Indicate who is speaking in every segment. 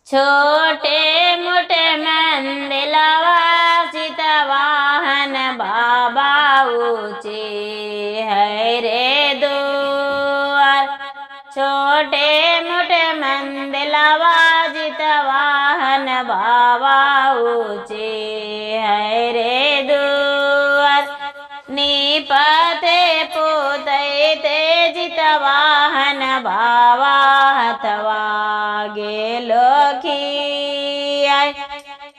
Speaker 1: छोटे मोटे मंदिलवा चितवाहन बाबा ऊँचे है रे द्वार। छोटे मोटे मंदिलवा चितवाहन बाबा ऊँचे है रे द्वार। निपते पोते ते चितवाहन बाबा हथवा गेलो खियाय।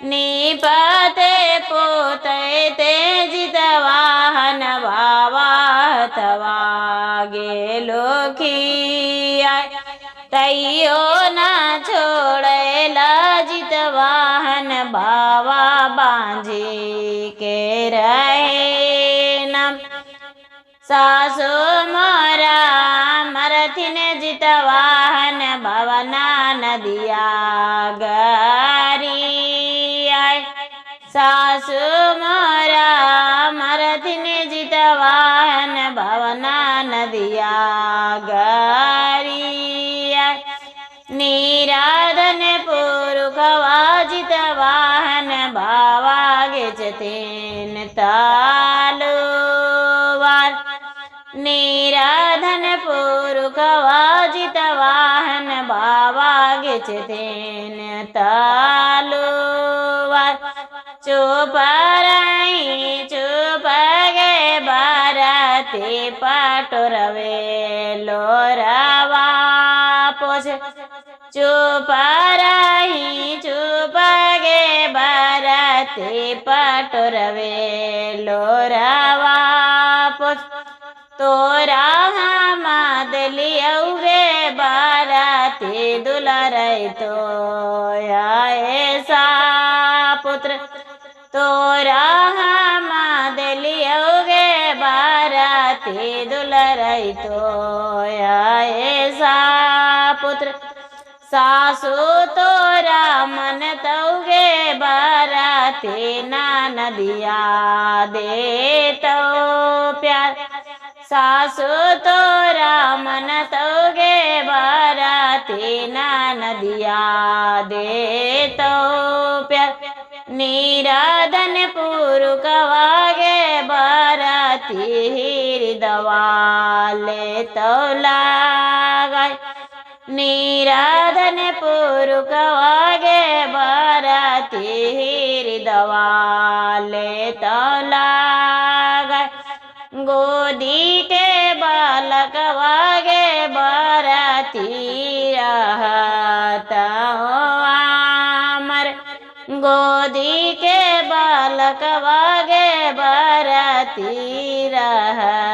Speaker 1: निपते पोते ते चितवाहन बाबा हथवा गेलो खियाय। तैयो ना छोड़ेला चितवाहन बाबा बांझी के रहे नम। सासु मोरा मरथिन चितवाहन भवना नदिया गरी आय। सासु मोरा मरथिन चितवाहन भवना नदिया गरी आय। निराधन पुरुखवा चितवाहन बाबा गेचतेन तलवार। निराधन पुरुखवा चितवाहन बाबा गेचतेन तलवार। चुप रही चुप गे बाराती पटोरवे लोरवा पोछ। चुप रही चुप गे बाराती पटोरवे लोरवा पोछ। तोरा हम लियौगे बाराती दुलारै तो ऐसा पुत्र। तोरा हम लियौगे बाराती दुलारै तो ऐसा पुत्र। सासु तोरा मन तौगे बाराती ना नदिया दे तो प्यार। सासु तोरा मन तौगे बाराती ना नदिया दे तो प्यार। निराधन पुरुखवा गे बाराती हृदवा ले तो लगाय। निराधन पुरुखवा गे बाराती हृदवा ले तो लगाय। गोदी के बालकवा गे बाराती रहत हो आमर। गोदी के बालकवा गे बाराती रहत